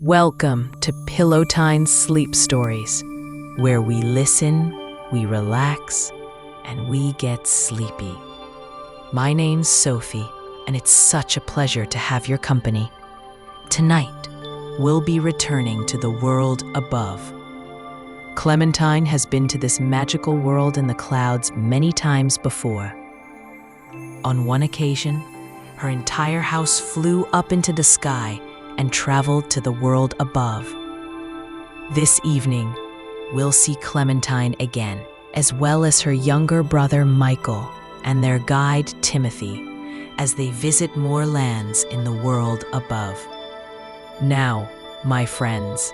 Welcome to Pillowtime Sleep Stories, where we listen, we relax, and we get sleepy. My name's Sophie, and it's such a pleasure to have your company. Tonight, we'll be returning to the world above. Clementine has been to this magical world in the clouds many times before. On one occasion, her entire house flew up into the sky and traveled to the world above. This evening, we'll see Clementine again, as well as her younger brother Michael and their guide Timothy, as they visit more lands in the world above. Now, my friends,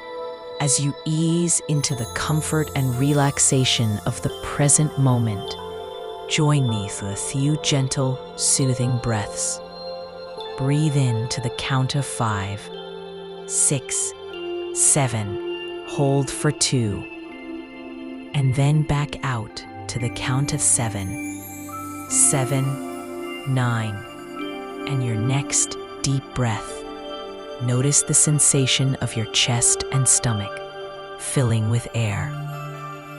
as you ease into the comfort and relaxation of the present moment, join me for a few gentle, soothing breaths. Breathe in to the count of 5, 6, 7, hold for 2, and then back out to the count of 7, 7, 9, and your next deep breath. Notice the sensation of your chest and stomach filling with air,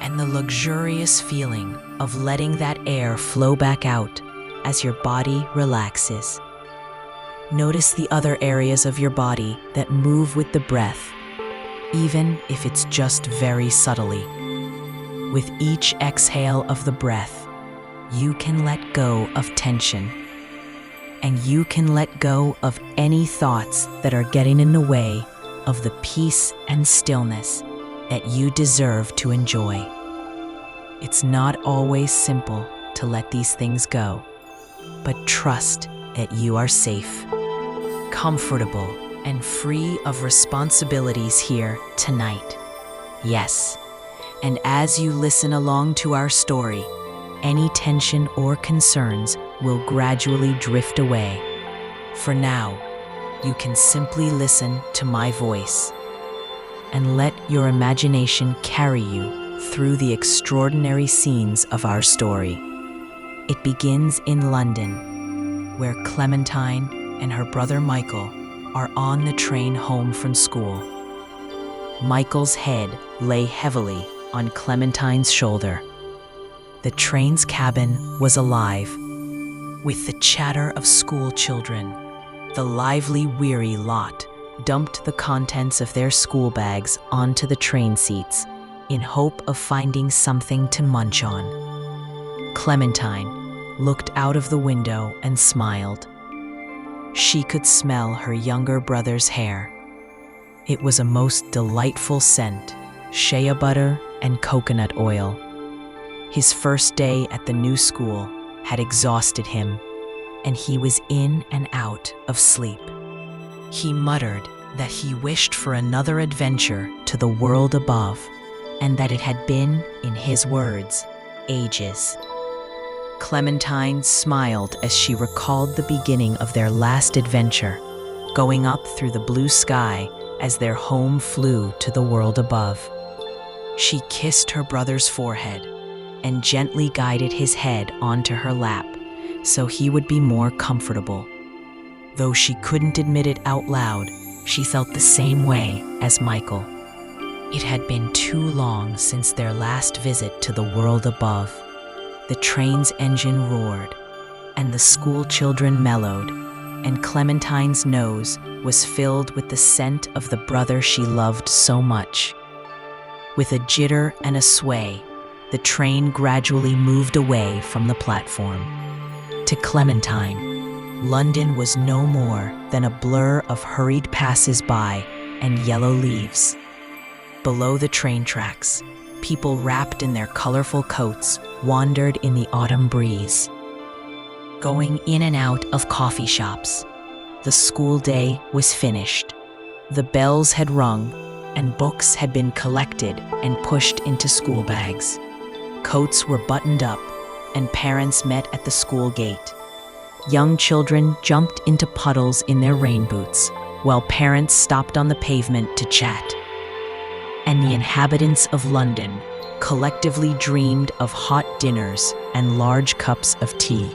and the luxurious feeling of letting that air flow back out as your body relaxes. Notice the other areas of your body that move with the breath, even if it's just very subtly. With each exhale of the breath, you can let go of tension, and you can let go of any thoughts that are getting in the way of the peace and stillness that you deserve to enjoy. It's not always simple to let these things go, but trust that you are safe, comfortable, and free of responsibilities here tonight. Yes, and as you listen along to our story, any tension or concerns will gradually drift away. For now, you can simply listen to my voice and let your imagination carry you through the extraordinary scenes of our story. It begins in London, where Clementine and her brother Michael are on the train home from school. Michael's head lay heavily on Clementine's shoulder. The train's cabin was alive with the chatter of school children. The lively, weary lot dumped the contents of their school bags onto the train seats in hope of finding something to munch on. Clementine looked out of the window and smiled. She could smell her younger brother's hair. It was a most delightful scent, shea butter and coconut oil. His first day at the new school had exhausted him, and he was in and out of sleep. He muttered that he wished for another adventure to the world above, and that it had been, in his words, ages. Clementine smiled as she recalled the beginning of their last adventure, going up through the blue sky as their home flew to the world above. She kissed her brother's forehead and gently guided his head onto her lap so he would be more comfortable. Though she couldn't admit it out loud, she felt the same way as Michael. It had been too long since their last visit to the world above. The train's engine roared, and the school children mellowed, and Clementine's nose was filled with the scent of the brother she loved so much. With a jitter and a sway, the train gradually moved away from the platform. To Clementine, London was no more than a blur of hurried passers-by and yellow leaves. Below the train tracks, people wrapped in their colorful coats wandered in the autumn breeze, going in and out of coffee shops. The school day was finished. The bells had rung, and books had been collected and pushed into school bags. Coats were buttoned up, and parents met at the school gate. Young children jumped into puddles in their rain boots, while parents stopped on the pavement to chat. And the inhabitants of London collectively dreamed of hot dinners and large cups of tea.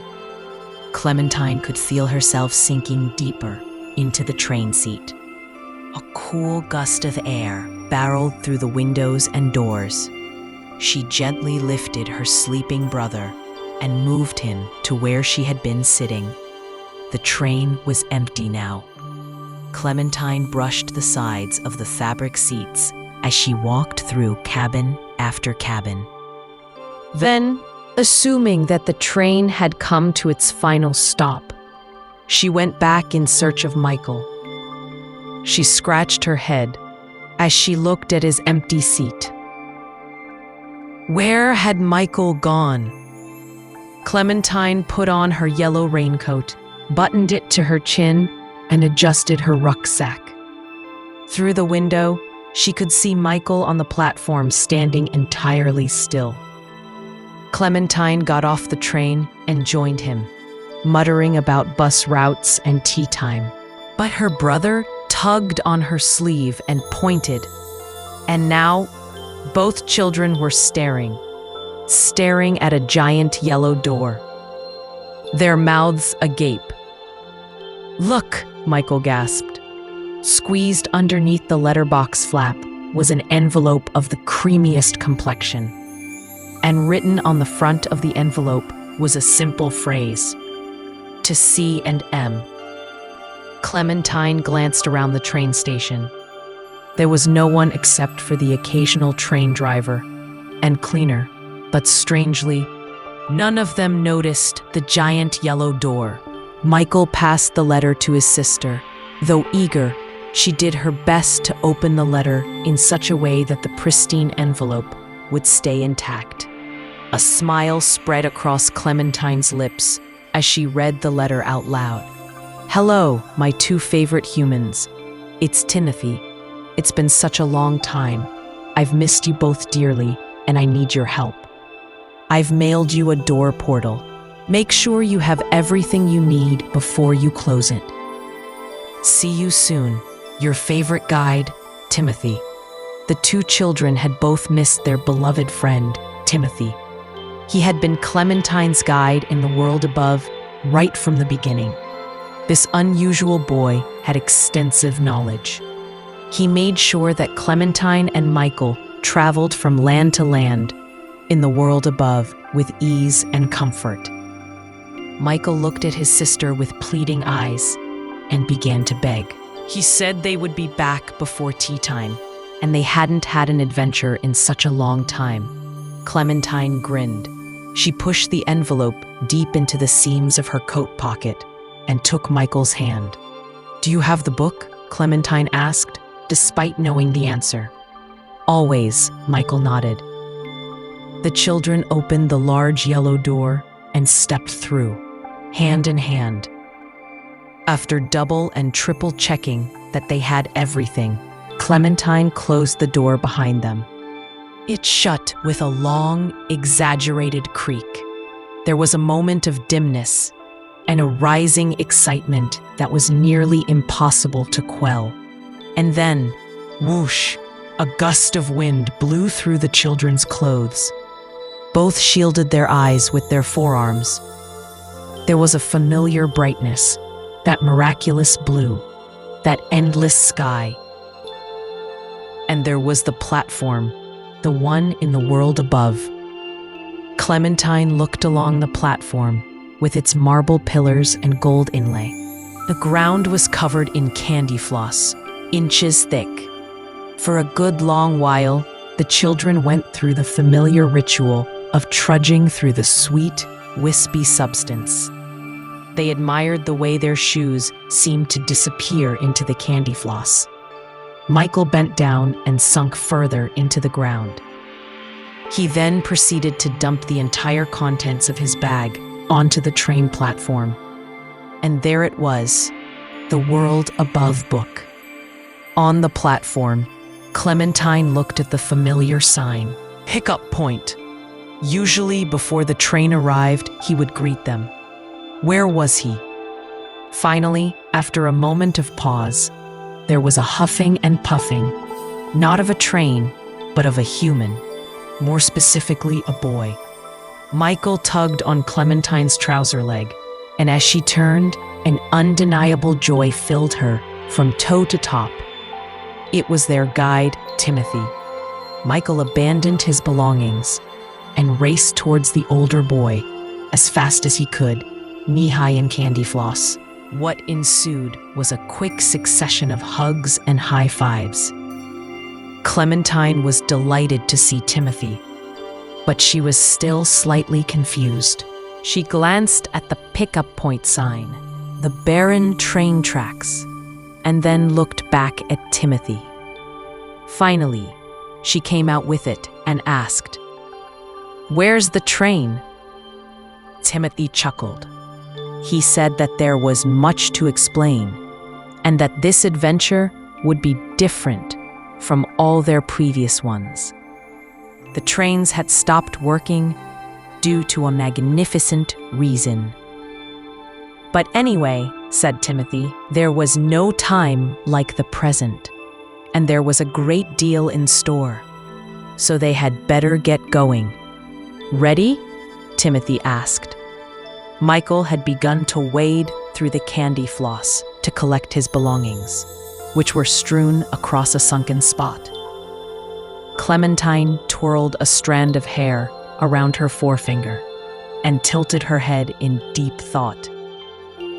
Clementine could feel herself sinking deeper into the train seat. A cool gust of air barreled through the windows and doors. She gently lifted her sleeping brother and moved him to where she had been sitting. The train was empty now. Clementine brushed the sides of the fabric seats as she walked through cabin after cabin. Then, assuming that the train had come to its final stop, she went back in search of Michael. She scratched her head as she looked at his empty seat. Where had Michael gone? Clementine put on her yellow raincoat, buttoned it to her chin, and adjusted her rucksack. Through the window, she could see Michael on the platform standing entirely still. Clementine got off the train and joined him, muttering about bus routes and tea time. But her brother tugged on her sleeve and pointed. And now, both children were staring at a giant yellow door, their mouths agape. "Look," Michael gasped. Squeezed underneath the letterbox flap was an envelope of the creamiest complexion. And written on the front of the envelope was a simple phrase: "To C and M." Clementine glanced around the train station. There was no one except for the occasional train driver and cleaner, but strangely, none of them noticed the giant yellow door. Michael passed the letter to his sister. Though eager, she did her best to open the letter in such a way that the pristine envelope would stay intact. A smile spread across Clementine's lips as she read the letter out loud. "Hello, my two favorite humans. It's Timothy. It's been such a long time. I've missed you both dearly, and I need your help. I've mailed you a door portal. Make sure you have everything you need before you close it. See you soon. Your favorite guide, Timothy." The two children had both missed their beloved friend, Timothy. He had been Clementine's guide in the world above right from the beginning. This unusual boy had extensive knowledge. He made sure that Clementine and Michael traveled from land to land in the world above with ease and comfort. Michael looked at his sister with pleading eyes and began to beg. He said they would be back before tea time, and they hadn't had an adventure in such a long time. Clementine grinned. She pushed the envelope deep into the seams of her coat pocket and took Michael's hand. "Do you have the book?" Clementine asked, despite knowing the answer. "Always," Michael nodded. The children opened the large yellow door and stepped through, hand in hand. After double and triple checking that they had everything, Clementine closed the door behind them. It shut with a long, exaggerated creak. There was a moment of dimness and a rising excitement that was nearly impossible to quell. And then, whoosh, a gust of wind blew through the children's clothes. Both shielded their eyes with their forearms. There was a familiar brightness, that miraculous blue, that endless sky. And there was the platform, the one in the world above. Clementine looked along the platform with its marble pillars and gold inlay. The ground was covered in candy floss, inches thick. For a good long while, the children went through the familiar ritual of trudging through the sweet, wispy substance. They admired the way their shoes seemed to disappear into the candy floss. Michael bent down and sunk further into the ground. He then proceeded to dump the entire contents of his bag onto the train platform. And there it was, the World Above book. On the platform, Clementine looked at the familiar sign, "Pickup Point." Usually before the train arrived, he would greet them. Where was he? Finally, after a moment of pause, there was a huffing and puffing, not of a train, but of a human, more specifically a boy. Michael tugged on Clementine's trouser leg, and as she turned, an undeniable joy filled her from toe to top. It was their guide, Timothy. Michael abandoned his belongings and raced towards the older boy as fast as he could, knee-high in candy floss. What ensued was a quick succession of hugs and high fives. Clementine was delighted to see Timothy, but she was still slightly confused. She glanced at the pickup point sign, the barren train tracks, and then looked back at Timothy. Finally, she came out with it and asked, "Where's the train?" Timothy chuckled. He said that there was much to explain, and that this adventure would be different from all their previous ones. The trains had stopped working due to a magnificent reason. But anyway, said Timothy, there was no time like the present, and there was a great deal in store, so they had better get going. Ready? Timothy asked. Michael had begun to wade through the candy floss to collect his belongings, which were strewn across a sunken spot. Clementine twirled a strand of hair around her forefinger and tilted her head in deep thought.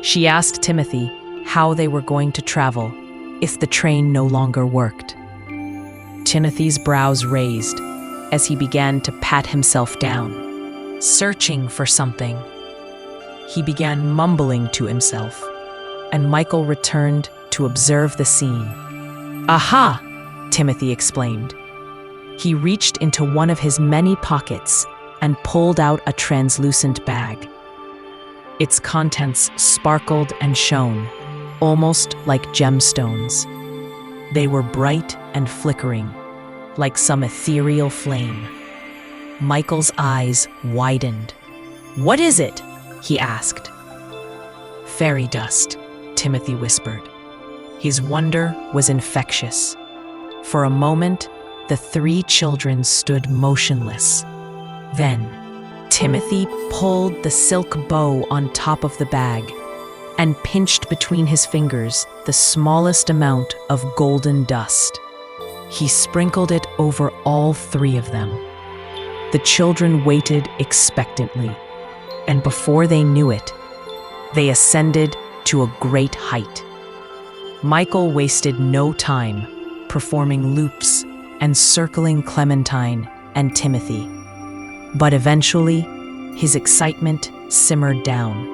She asked Timothy how they were going to travel if the train no longer worked. Timothy's brows raised as he began to pat himself down, searching for something. He began mumbling to himself, and Michael returned to observe the scene. "Aha!" Timothy exclaimed. He reached into one of his many pockets and pulled out a translucent bag. Its contents sparkled and shone, almost like gemstones. They were bright and flickering, like some ethereal flame. Michael's eyes widened. "What is it?" he asked. "Fairy dust," Timothy whispered. His wonder was infectious. For a moment, the three children stood motionless. Then, Timothy pulled the silk bow on top of the bag and pinched between his fingers the smallest amount of golden dust. He sprinkled it over all three of them. The children waited expectantly, and before they knew it, they ascended to a great height. Michael wasted no time performing loops and circling Clementine and Timothy. But eventually, his excitement simmered down.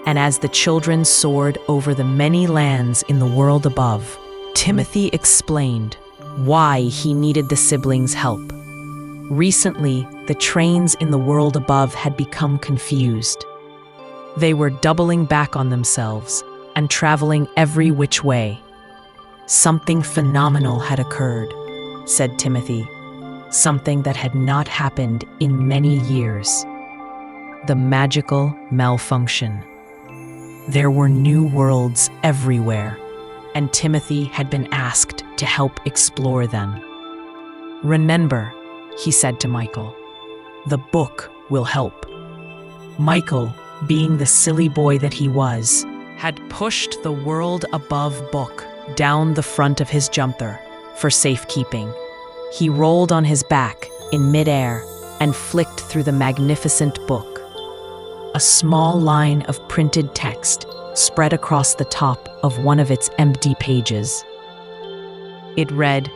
And as the children soared over the many lands in the world above, Timothy explained why he needed the siblings' help. Recently, the trains in the world above had become confused. They were doubling back on themselves and traveling every which way. Something phenomenal had occurred, said Timothy, something that had not happened in many years. The magical malfunction. There were new worlds everywhere, and Timothy had been asked to help explore them. "Remember," he said to Michael, "the book will help." Michael, being the silly boy that he was, had pushed the world above book down the front of his jumper for safekeeping. He rolled on his back in midair and flicked through the magnificent book. A small line of printed text spread across the top of one of its empty pages. It read,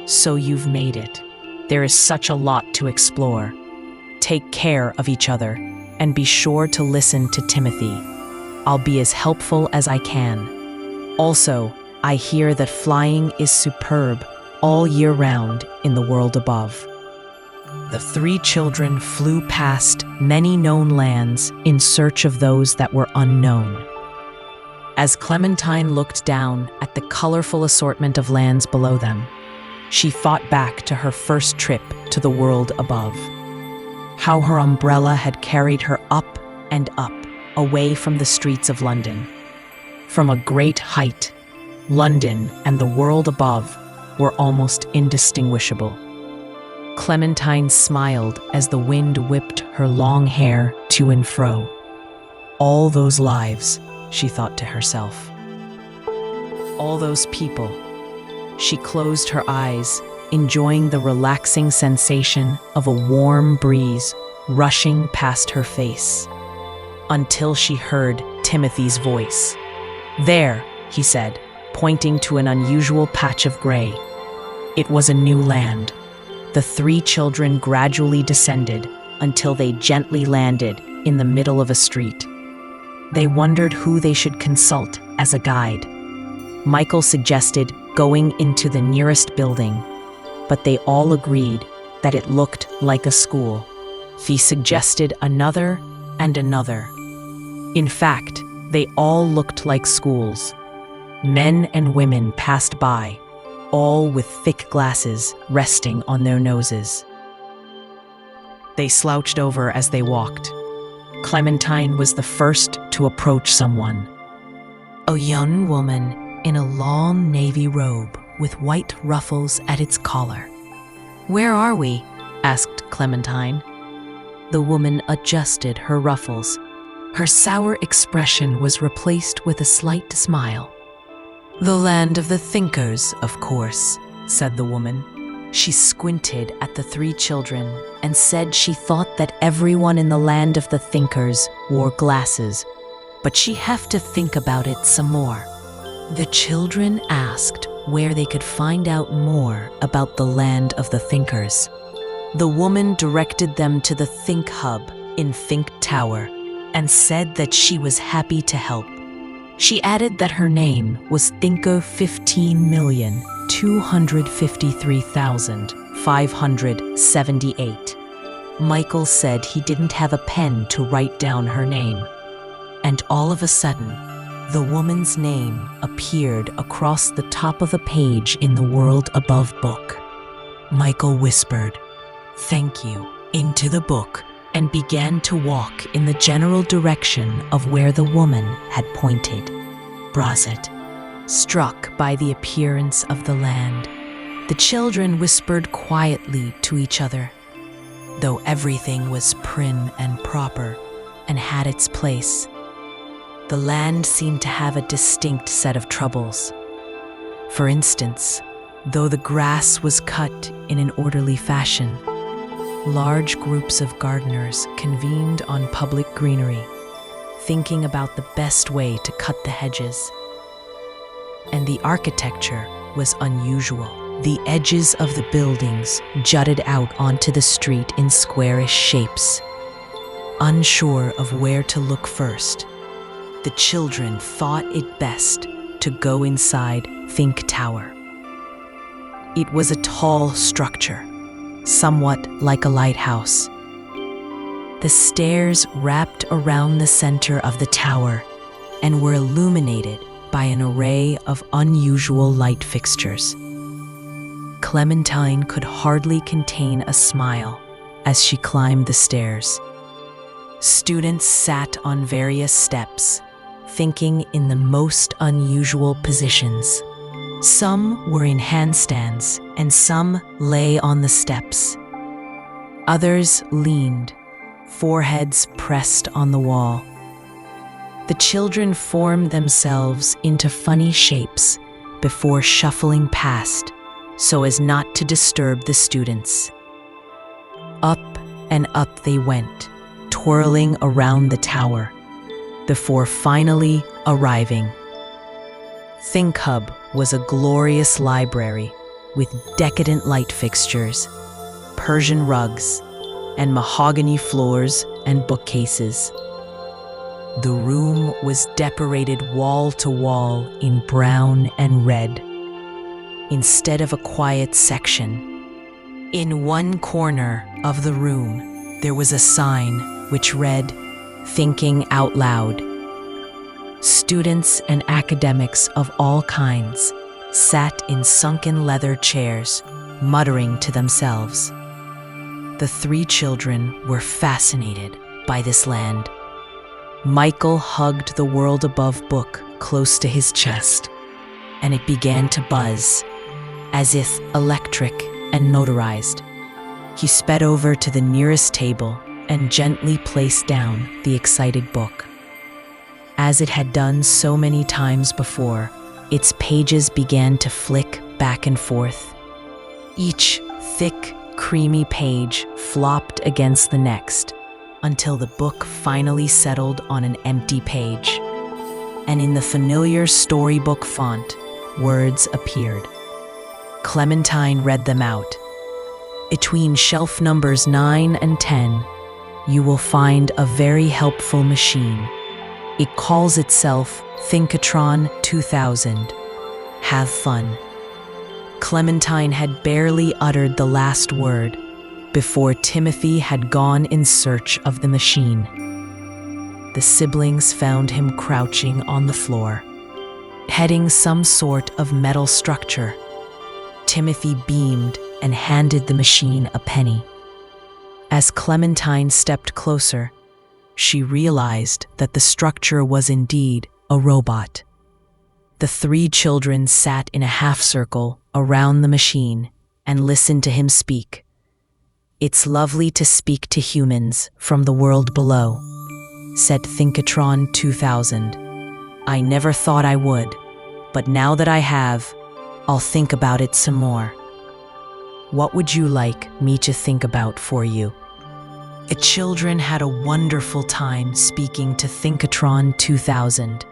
"So you've made it. There is such a lot to explore. Take care of each other and be sure to listen to Timothy. I'll be as helpful as I can. Also, I hear that flying is superb all year round in the world above." The three children flew past many known lands in search of those that were unknown. As Clementine looked down at the colorful assortment of lands below them, she thought back to her first trip to the world above. How her umbrella had carried her up and up, away from the streets of London. From a great height, London and the world above were almost indistinguishable. Clementine smiled as the wind whipped her long hair to and fro. All those lives, she thought to herself. All those people. She closed her eyes, enjoying the relaxing sensation of a warm breeze rushing past her face, until she heard Timothy's voice. "There," he said, pointing to an unusual patch of gray. It was a new land. The three children gradually descended until they gently landed in the middle of a street. They wondered who they should consult as a guide. Michael suggested going into the nearest building, but they all agreed that it looked like a school. He suggested another and another. In fact, they all looked like schools. Men and women passed by, all with thick glasses resting on their noses. They slouched over as they walked. Clementine was the first to approach someone. A young woman in a long navy robe with white ruffles at its collar. "Where are we?" asked Clementine. The woman adjusted her ruffles. Her sour expression was replaced with a slight smile. "The land of the thinkers, of course," said the woman. She squinted at the three children and said she thought that everyone in the land of the thinkers wore glasses, but she'd have to think about it some more. The children asked where they could find out more about the land of the thinkers. The woman directed them to the Think Hub in Think Tower and said that she was happy to help. She added that her name was Thinker 15,253,578. Michael said he didn't have a pen to write down her name. And all of a sudden, the woman's name appeared across the top of a page in the World Above book. Michael whispered, "Thank you," into the book and began to walk in the general direction of where the woman had pointed. Brazet, struck by the appearance of the land, the children whispered quietly to each other. Though everything was prim and proper and had its place, the land seemed to have a distinct set of troubles. For instance, though the grass was cut in an orderly fashion, large groups of gardeners convened on public greenery, thinking about the best way to cut the hedges. And the architecture was unusual. The edges of the buildings jutted out onto the street in squarish shapes. Unsure of where to look first, the children thought it best to go inside Think Tower. It was a tall structure, somewhat like a lighthouse. The stairs wrapped around the center of the tower and were illuminated by an array of unusual light fixtures. Clementine could hardly contain a smile as she climbed the stairs. Students sat on various steps, thinking in the most unusual positions. Some were in handstands and some lay on the steps. Others leaned, foreheads pressed on the wall. The children formed themselves into funny shapes before shuffling past so as not to disturb the students. Up and up they went, twirling around the tower, before finally arriving. Think Hub was a glorious library with decadent light fixtures, Persian rugs, and mahogany floors and bookcases. The room was decorated wall to wall in brown and red, instead of a quiet section. In one corner of the room, there was a sign which read, "Thinking Out Loud." Students and academics of all kinds sat in sunken leather chairs, muttering to themselves. The three children were fascinated by this land. Michael hugged the World Above book close to his chest, and it began to buzz, as if electric and motorized. He sped over to the nearest table and gently placed down the excited book. As it had done so many times before, its pages began to flick back and forth. Each thick, creamy page flopped against the next until the book finally settled on an empty page. And in the familiar storybook font, words appeared. Clementine read them out. Between shelf numbers 9 and 10, you will find a very helpful machine. It calls itself Thinkatron 2000. Have fun. Clementine had barely uttered the last word before Timothy had gone in search of the machine. The siblings found him crouching on the floor, heading some sort of metal structure. Timothy beamed and handed the machine a penny. As Clementine stepped closer, she realized that the structure was indeed a robot. The three children sat in a half-circle around the machine and listened to him speak. "It's lovely to speak to humans from the world below," said Thinkatron 2000. "I never thought I would, but now that I have, I'll think about it some more. What would you like me to think about for you?" The children had a wonderful time speaking to Thinkatron 2000.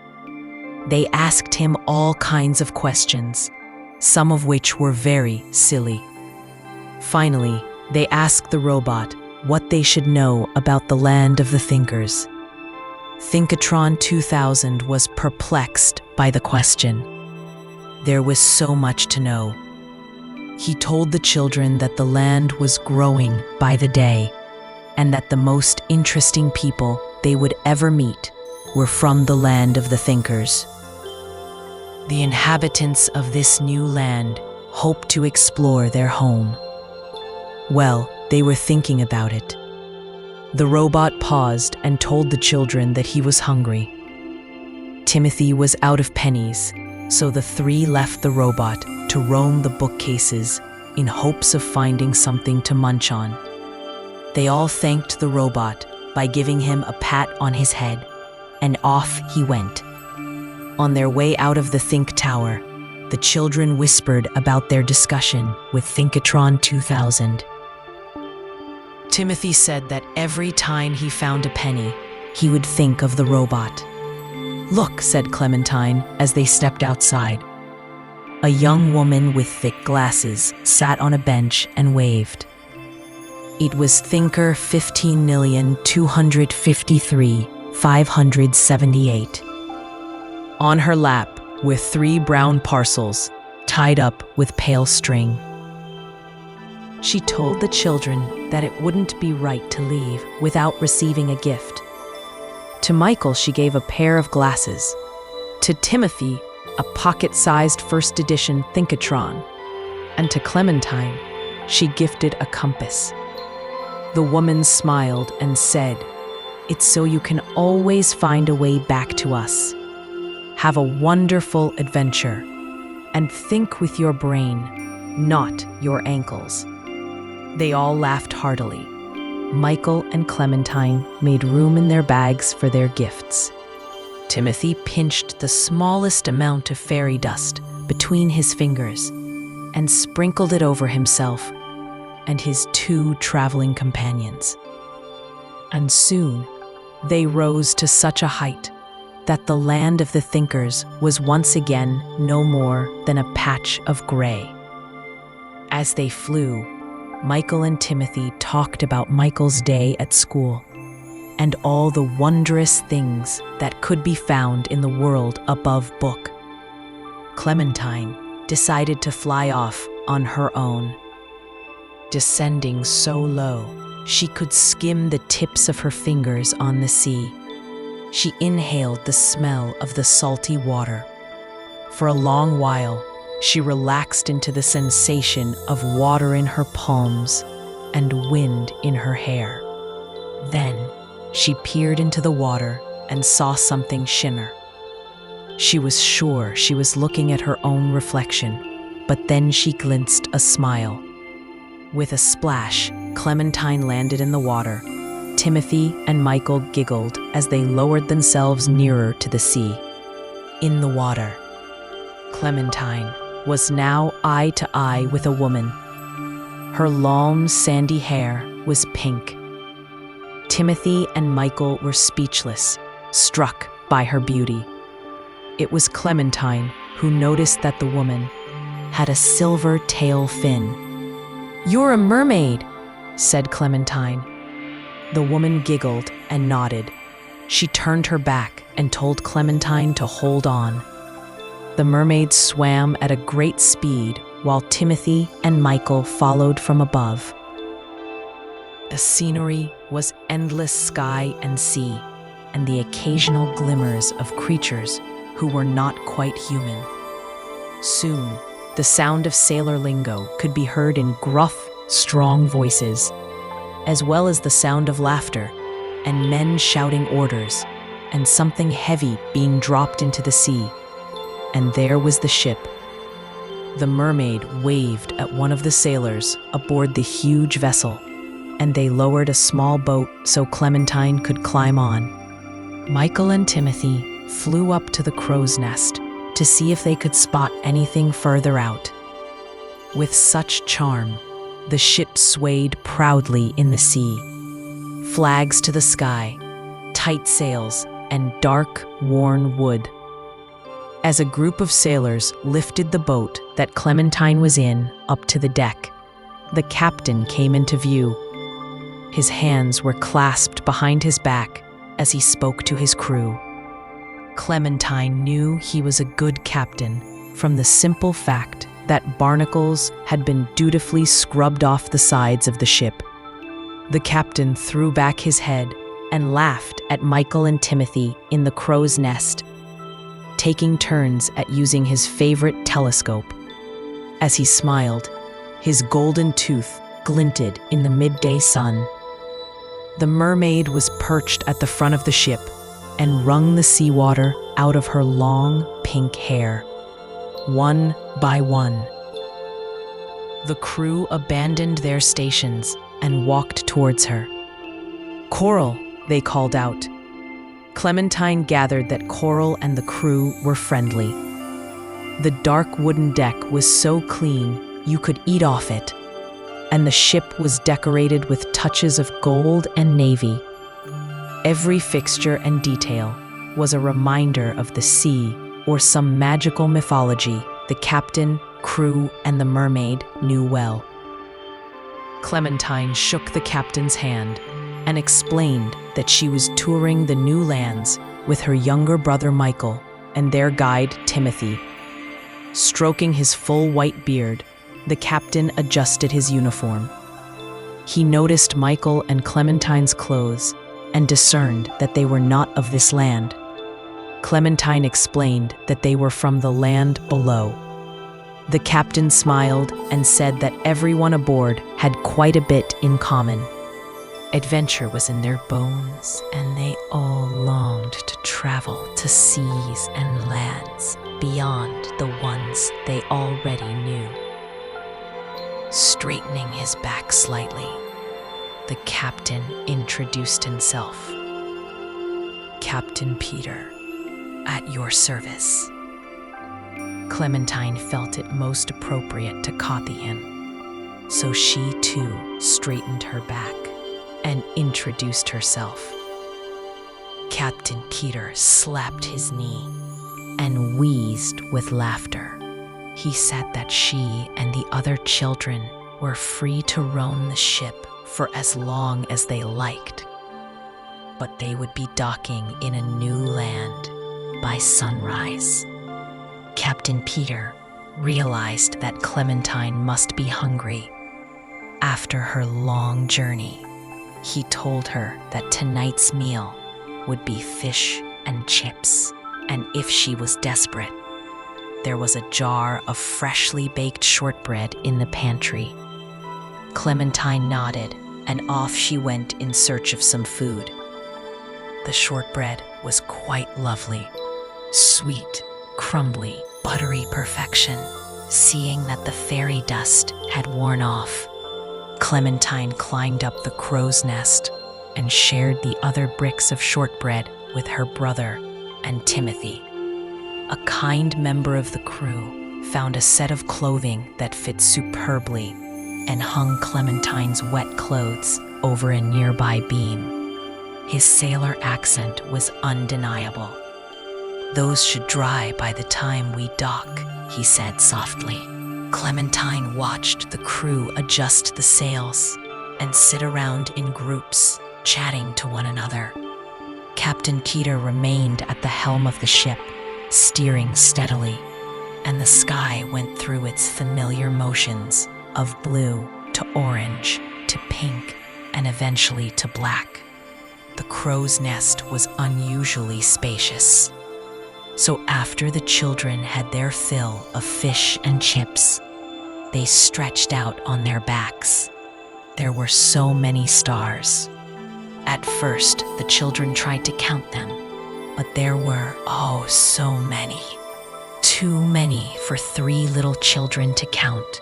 They asked him all kinds of questions, some of which were very silly. Finally, they asked the robot what they should know about the land of the thinkers. Thinkatron 2000 was perplexed by the question. There was so much to know. He told the children that the land was growing by the day, and that the most interesting people they would ever meet were from the land of the thinkers. The inhabitants of this new land hoped to explore their home. Well, they were thinking about it. The robot paused and told the children that he was hungry. Timothy was out of pennies, so the three left the robot to roam the bookcases in hopes of finding something to munch on. They all thanked the robot by giving him a pat on his head, and off he went. On their way out of the Think Tower, the children whispered about their discussion with Thinkatron 2000. Timothy said that every time he found a penny, he would think of the robot. "Look," said Clementine as they stepped outside. A young woman with thick glasses sat on a bench and waved. It was Thinker 15,253,578. On her lap were 3 brown parcels tied up with pale string. She told the children that it wouldn't be right to leave without receiving a gift. To Michael, she gave a pair of glasses. To Timothy, a pocket-sized first edition Thinkatron. And to Clementine, she gifted a compass. The woman smiled and said, "It's so you can always find a way back to us. Have a wonderful adventure, and think with your brain, not your ankles." They all laughed heartily. Michael and Clementine made room in their bags for their gifts. Timothy pinched the smallest amount of fairy dust between his fingers and sprinkled it over himself and his 2 traveling companions. And soon, they rose to such a height that the land of the thinkers was once again no more than a patch of gray. As they flew, Michael and Timothy talked about Michael's day at school and all the wondrous things that could be found in the world above book. Clementine decided to fly off on her own. Descending so low, she could skim the tips of her fingers on the sea. She inhaled the smell of the salty water. For a long while, she relaxed into the sensation of water in her palms and wind in her hair. Then, she peered into the water and saw something shimmer. She was sure she was looking at her own reflection, but then she glimpsed a smile. With a splash, Clementine landed in the water. Timothy and Michael giggled as they lowered themselves nearer to the sea. In the water, Clementine was now eye to eye with a woman. Her long, sandy hair was pink. Timothy and Michael were speechless, struck by her beauty. It was Clementine who noticed that the woman had a silver tail fin. "You're a mermaid," said Clementine. The woman giggled and nodded. She turned her back and told Clementine to hold on. The mermaid swam at a great speed while Timothy and Michael followed from above. The scenery was endless sky and sea, and the occasional glimmers of creatures who were not quite human. Soon, the sound of sailor lingo could be heard in gruff, strong voices, as well as the sound of laughter and men shouting orders, and something heavy being dropped into the sea. And there was the ship. The mermaid waved at one of the sailors aboard the huge vessel, and they lowered a small boat so Clementine could climb on. Michael and Timothy flew up to the crow's nest to see if they could spot anything further out. With such charm, the ship swayed proudly in the sea. Flags to the sky, tight sails, and dark, worn wood. As a group of sailors lifted the boat that Clementine was in up to the deck, the captain came into view. His hands were clasped behind his back as he spoke to his crew. Clementine knew he was a good captain from the simple fact that barnacles had been dutifully scrubbed off the sides of the ship. The captain threw back his head and laughed at Michael and Timothy in the crow's nest, taking turns at using his favorite telescope. As he smiled, his golden tooth glinted in the midday sun. The mermaid was perched at the front of the ship and wrung the seawater out of her long, pink hair. One by one, the crew abandoned their stations and walked towards her. "Coral," they called out. Clementine gathered that Coral and the crew were friendly. The dark wooden deck was so clean you could eat off it, and the ship was decorated with touches of gold and navy. Every fixture and detail was a reminder of the sea or some magical mythology the captain, crew, and the mermaid knew well. Clementine shook the captain's hand and explained that she was touring the new lands with her younger brother Michael and their guide Timothy. Stroking his full white beard, the captain adjusted his uniform. He noticed Michael and Clementine's clothes and discerned that they were not of this land. Clementine explained that they were from the land below. The captain smiled and said that everyone aboard had quite a bit in common. Adventure was in their bones, and they all longed to travel to seas and lands beyond the ones they already knew. Straightening his back slightly, the captain introduced himself. "Captain Peter, at your service." Clementine felt it most appropriate to copy him, so she too straightened her back and introduced herself. Captain Peter slapped his knee and wheezed with laughter. He said that she and the other children were free to roam the ship for as long as they liked, but they would be docking in a new land by sunrise. Captain Peter realized that Clementine must be hungry. After her long journey, he told her that tonight's meal would be fish and chips, and if she was desperate, there was a jar of freshly baked shortbread in the pantry. Clementine nodded, and off she went in search of some food. The shortbread was quite lovely, sweet, crumbly, buttery perfection. Seeing that the fairy dust had worn off, Clementine climbed up the crow's nest and shared the other bricks of shortbread with her brother and Timothy. A kind member of the crew found a set of clothing that fit superbly and hung Clementine's wet clothes over a nearby beam. His sailor accent was undeniable. "Those should dry by the time we dock," he said softly. Clementine watched the crew adjust the sails and sit around in groups, chatting to one another. Captain Peter remained at the helm of the ship, steering steadily, and the sky went through its familiar motions of blue to orange to pink and eventually to black. The crow's nest was unusually spacious. So after the children had their fill of fish and chips, they stretched out on their backs. There were so many stars. At first, the children tried to count them, but there were, oh, so many. Too many for 3 little children to count.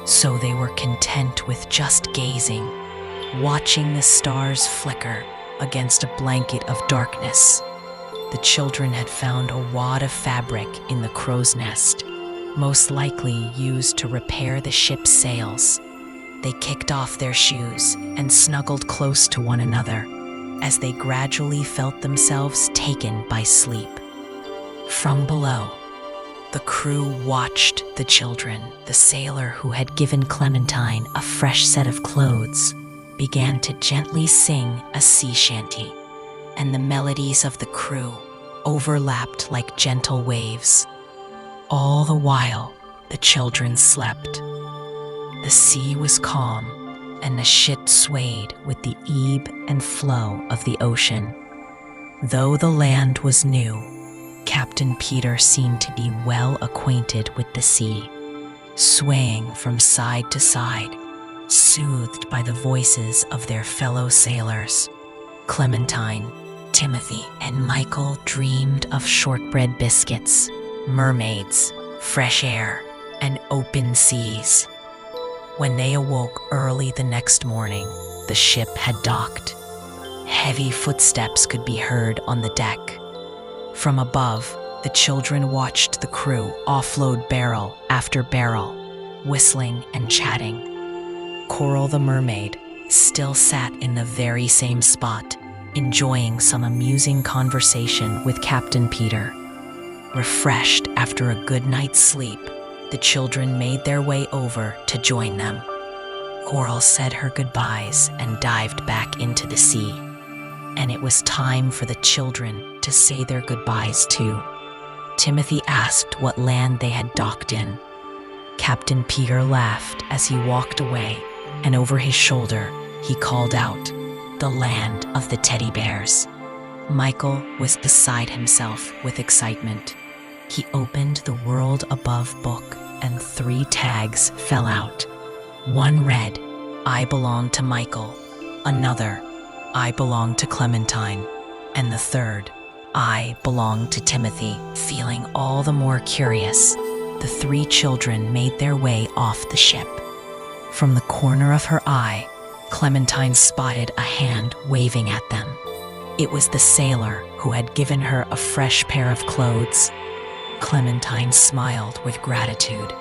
So they were content with just gazing, watching the stars flicker against a blanket of darkness. The children had found a wad of fabric in the crow's nest, most likely used to repair the ship's sails. They kicked off their shoes and snuggled close to one another as they gradually felt themselves taken by sleep. From below, the crew watched the children. The sailor who had given Clementine a fresh set of clothes began to gently sing a sea shanty, and the melodies of the crew overlapped like gentle waves. All the while, the children slept. The sea was calm, and the ship swayed with the ebb and flow of the ocean. Though the land was new, Captain Peter seemed to be well acquainted with the sea, swaying from side to side, soothed by the voices of their fellow sailors. Clementine, Timothy, and Michael dreamed of shortbread biscuits, mermaids, fresh air, and open seas. When they awoke early the next morning, the ship had docked. Heavy footsteps could be heard on the deck. From above, the children watched the crew offload barrel after barrel, whistling and chatting. Coral the mermaid still sat in the very same spot, enjoying some amusing conversation with Captain Peter. Refreshed after a good night's sleep, the children made their way over to join them. Coral said her goodbyes and dived back into the sea. And it was time for the children to say their goodbyes too. Timothy asked what land they had docked in. Captain Peter laughed as he walked away, and over his shoulder, he called out, "The land of the teddy bears." Michael was beside himself with excitement. He opened the World Above book, and 3 tags fell out. One read, "I belong to Michael." Another, "I belong to Clementine." And the third, "I belong to Timothy." Feeling all the more curious, the 3 children made their way off the ship. From the corner of her eye, Clementine spotted a hand waving at them. It was the sailor who had given her a fresh pair of clothes. Clementine smiled with gratitude.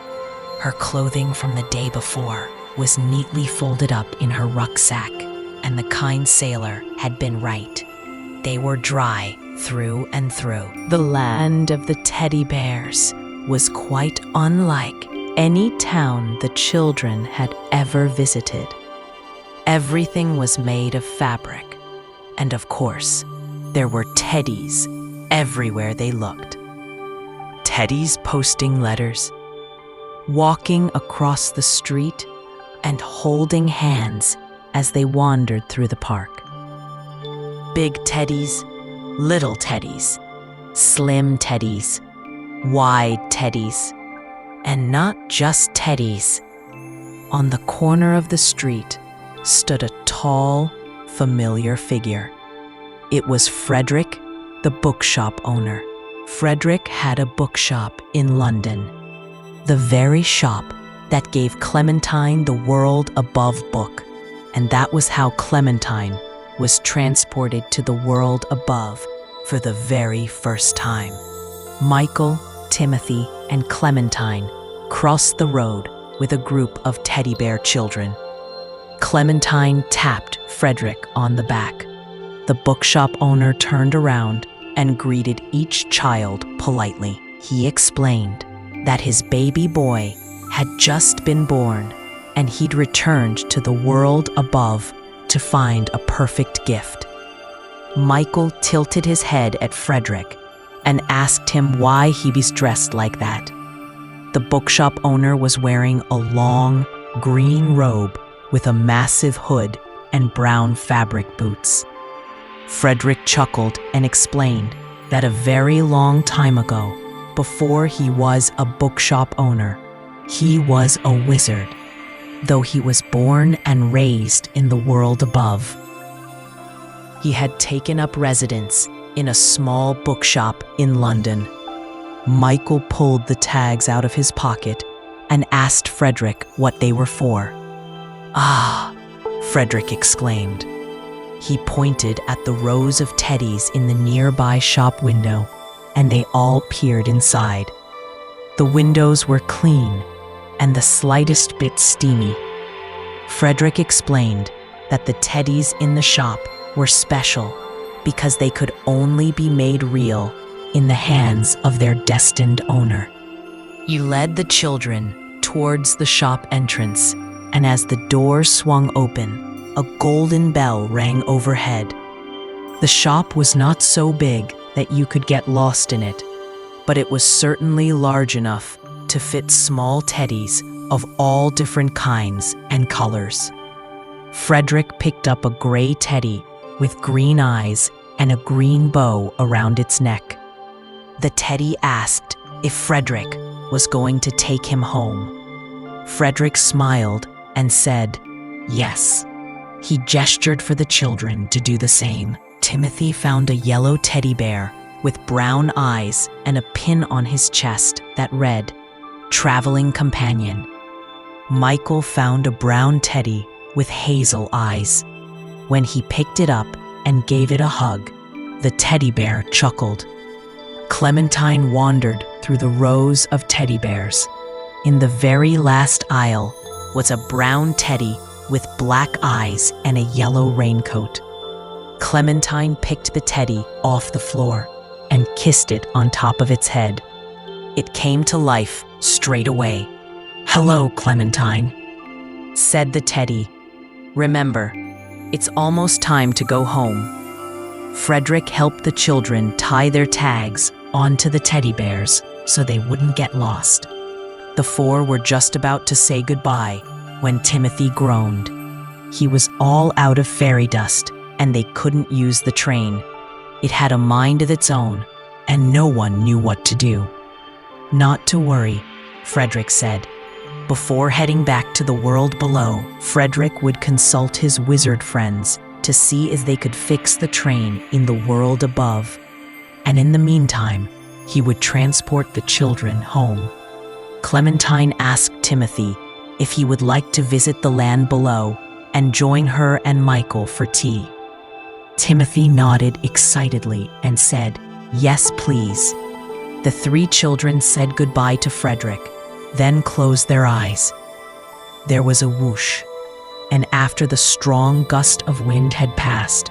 Her clothing from the day before was neatly folded up in her rucksack, and the kind sailor had been right. They were dry through and through. The land of the teddy bears was quite unlike any town the children had ever visited. Everything was made of fabric, and of course, there were teddies everywhere they looked. Teddies posting letters, walking across the street, and holding hands as they wandered through the park. Big teddies, little teddies, slim teddies, wide teddies, and not just teddies. On the corner of the street stood a tall, familiar figure. It was Frederick, the bookshop owner. Frederick had a bookshop in London, the very shop that gave Clementine the World Above book, and that was how Clementine was transported to the world above for the very first time. Michael, Timothy, and Clementine crossed the road with a group of teddy bear children. Clementine tapped Frederick on the back. The bookshop owner turned around and greeted each child politely. He explained that his baby boy had just been born and he'd returned to the world above to find a perfect gift. Michael tilted his head at Frederick and asked him why he was dressed like that. The bookshop owner was wearing a long, green robe with a massive hood and brown fabric boots. Frederick chuckled and explained that a very long time ago, before he was a bookshop owner, he was a wizard, though he was born and raised in the world above. He had taken up residence in a small bookshop in London. Michael pulled the tags out of his pocket and asked Frederick what they were for. "Ah," Frederick exclaimed. He pointed at the rows of teddies in the nearby shop window, and they all peered inside. The windows were clean and the slightest bit steamy. Frederick explained that the teddies in the shop were special because they could only be made real in the hands of their destined owner. He led the children towards the shop entrance, and as the door swung open, a golden bell rang overhead. The shop was not so big that you could get lost in it, but it was certainly large enough to fit small teddies of all different kinds and colors. Frederick picked up a gray teddy with green eyes and a green bow around its neck. The teddy asked if Frederick was going to take him home. Frederick smiled and said, "Yes." He gestured for the children to do the same. Timothy found a yellow teddy bear with brown eyes and a pin on his chest that read, "Traveling Companion." Michael found a brown teddy with hazel eyes. When he picked it up and gave it a hug, the teddy bear chuckled. Clementine wandered through the rows of teddy bears. In the very last aisle was a brown teddy with black eyes and a yellow raincoat. Clementine picked the teddy off the floor and kissed it on top of its head. It came to life straight away. "Hello, Clementine," said the teddy. "Remember, it's almost time to go home." Frederick helped the children tie their tags onto the teddy bears so they wouldn't get lost. The four were just about to say goodbye when Timothy groaned. He was all out of fairy dust, and they couldn't use the train. It had a mind of its own, and no one knew what to do. "Not to worry," Frederick said. Before heading back to the world below, Frederick would consult his wizard friends to see if they could fix the train in the world above. And in the meantime, he would transport the children home. Clementine asked Timothy if he would like to visit the land below and join her and Michael for tea. Timothy nodded excitedly and said, "Yes, please." The three children said goodbye to Frederick, then closed their eyes. There was a whoosh, and after the strong gust of wind had passed,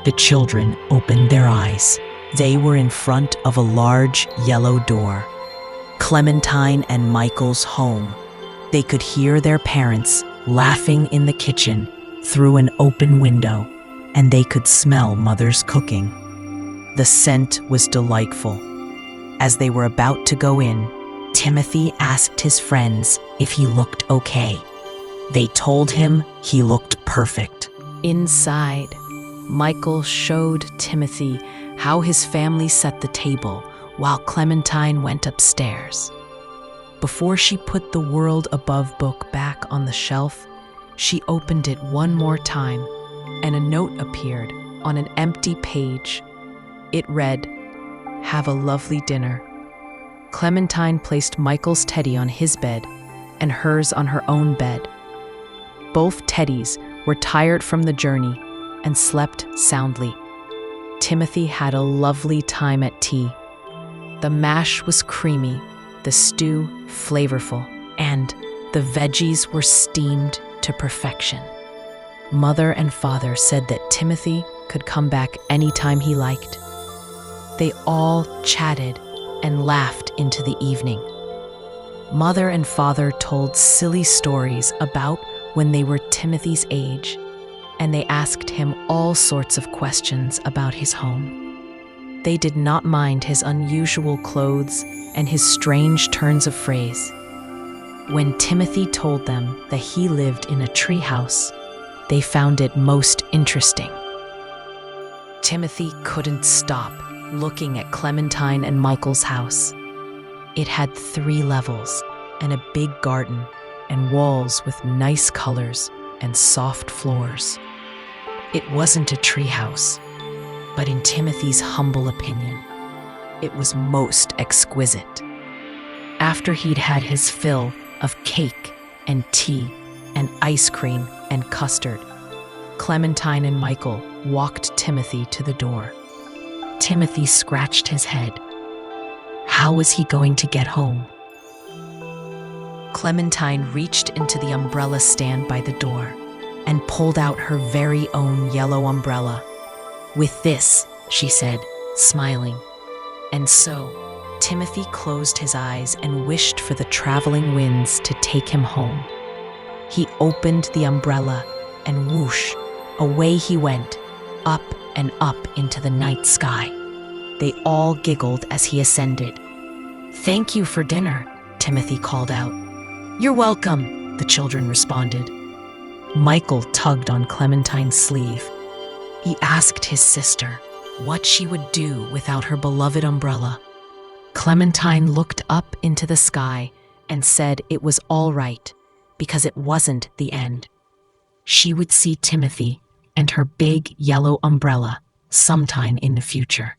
the children opened their eyes. They were in front of a large yellow door. Clementine and Michael's home. They could hear their parents laughing in the kitchen through an open window, and they could smell Mother's cooking. The scent was delightful. As they were about to go in, Timothy asked his friends if he looked okay. They told him he looked perfect. Inside, Michael showed Timothy how his family set the table while Clementine went upstairs. Before she put the World Above book back on the shelf, she opened it one more time, and a note appeared on an empty page. It read, "Have a lovely dinner." Clementine placed Michael's teddy on his bed and hers on her own bed. Both teddies were tired from the journey and slept soundly. Timothy had a lovely time at tea. The mash was creamy, the stew flavorful, and the veggies were steamed to perfection. Mother and father said that Timothy could come back anytime he liked. They all chatted and laughed into the evening. Mother and father told silly stories about when they were Timothy's age, and they asked him all sorts of questions about his home. They did not mind his unusual clothes and his strange turns of phrase. When Timothy told them that he lived in a treehouse, they found it most interesting. Timothy couldn't stop looking at Clementine and Michael's house. It had 3 levels and a big garden and walls with nice colors and soft floors. It wasn't a treehouse, but in Timothy's humble opinion, it was most exquisite. After he'd had his fill of cake and tea and ice cream and custard, Clementine and Michael walked Timothy to the door. Timothy scratched his head. How was he going to get home? Clementine reached into the umbrella stand by the door and pulled out her very own yellow umbrella. With this, she said, smiling. And so, Timothy closed his eyes and wished for the traveling winds to take him home. He opened the umbrella and whoosh, away he went, up and up into the night sky. They all giggled as he ascended. "Thank you for dinner," Timothy called out. "You're welcome," the children responded. Michael tugged on Clementine's sleeve. He asked his sister what she would do without her beloved umbrella. Clementine looked up into the sky and said it was all right because it wasn't the end. She would see Timothy and her big yellow umbrella sometime in the future.